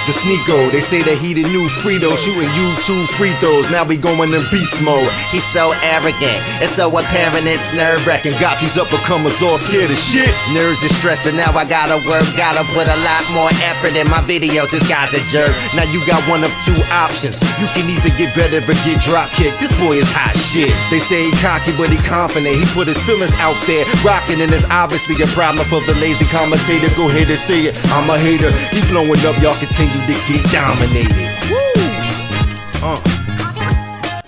The Sneako, they say that he the new Frito, shooting YouTube free throws, now we going in beast mode. He's so arrogant, it's so apparent, it's nerve-wracking. Got these up-and-comers all scared of shit. Nerves are stressing, now I gotta work, gotta put a lot more effort in my videos. This guy's a jerk. Now you got one of two options. You can either get better or get drop kicked. This boy is hot shit. They say he cocky, but he confident. He put his feelings out there, rocking, and it's obviously a problem for the lazy commentator. Go ahead and say it, I'm a hater. He's blowing up, y'all continue to get dominated. Woo!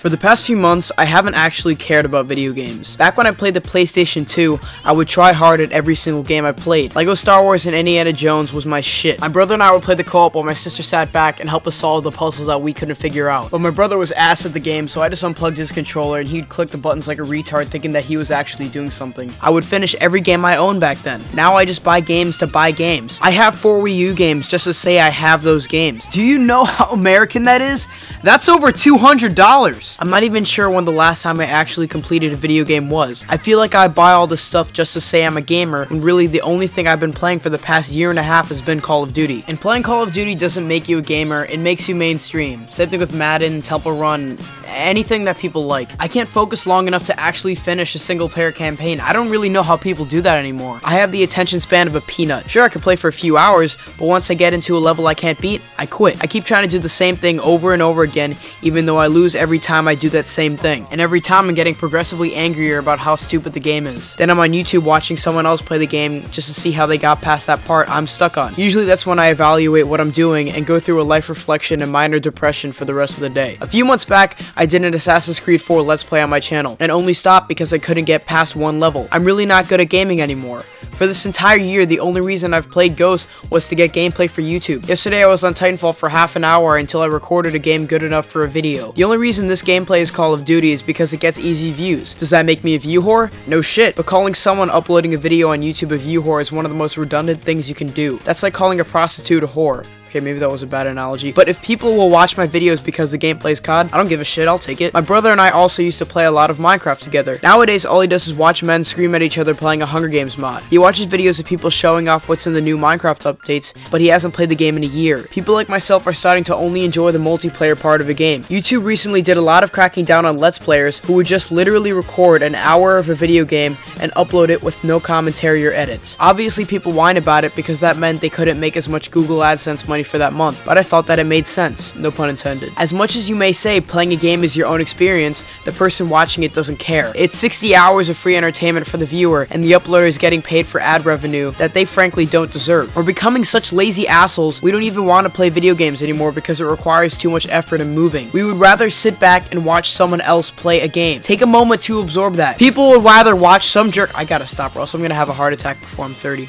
For the past few months, I haven't actually cared about video games. Back when I played the PlayStation 2, I would try hard at every single game I played. Lego Star Wars and Indiana Jones was my shit. My brother and I would play the co-op while my sister sat back and helped us solve the puzzles that we couldn't figure out. But my brother was ass at the game, so I just unplugged his controller and he'd click the buttons like a retard thinking that he was actually doing something. I would finish every game I owned back then. Now I just buy games to buy games. I have 4 Wii U games just to say I have those games. Do you know how American that is? That's over $200. I'm not even sure when the last time I actually completed a video game was. I feel like I buy all this stuff just to say I'm a gamer, when really the only thing I've been playing for the past year and a half has been Call of Duty. And playing Call of Duty doesn't make you a gamer, it makes you mainstream. Same thing with Madden, Temple Run, anything that people like. I can't focus long enough to actually finish a single player campaign. I don't really know how people do that anymore. I have the attention span of a peanut. Sure, I can play for a few hours, but once I get into a level I can't beat, I quit. I keep trying to do the same thing over and over again, even though I lose every time I do that same thing. And every time I'm getting progressively angrier about how stupid the game is. Then I'm on YouTube watching someone else play the game just to see how they got past that part I'm stuck on. Usually that's when I evaluate what I'm doing and go through a life reflection and minor depression for the rest of the day. A few months back, I did an Assassin's Creed 4 Let's Play on my channel, and only stopped because I couldn't get past one level. I'm really not good at gaming anymore. For this entire year, the only reason I've played Ghost was to get gameplay for YouTube. Yesterday I was on Titanfall for half an hour until I recorded a game good enough for a video. The only reason this gameplay is Call of Duty is because it gets easy views. Does that make me a view whore? No shit, but calling someone uploading a video on YouTube a view whore is one of the most redundant things you can do. That's like calling a prostitute a whore. Okay, maybe that was a bad analogy. But if people will watch my videos because the gameplay is COD, I don't give a shit, I'll take it. My brother and I also used to play a lot of Minecraft together. Nowadays, all he does is watch men scream at each other playing a Hunger Games mod. He watches videos of people showing off what's in the new Minecraft updates, but he hasn't played the game in a year. People like myself are starting to only enjoy the multiplayer part of a game. YouTube recently did a lot of cracking down on Let's Players who would just literally record an hour of a video game and upload it with no commentary or edits. Obviously, people whine about it because that meant they couldn't make as much Google AdSense money for that month, but I thought that it made sense, no pun intended. As much as you may say playing a game is your own experience, the person watching it doesn't care. It's 60 hours of free entertainment for the viewer, and the uploader is getting paid for ad revenue that they frankly don't deserve. We're becoming such lazy assholes, we don't even want to play video games anymore because it requires too much effort and moving. We would rather sit back and watch someone else play a game. Take a moment to absorb that. People would rather watch some jerk— I gotta stop or else I'm gonna have a heart attack before I'm 30.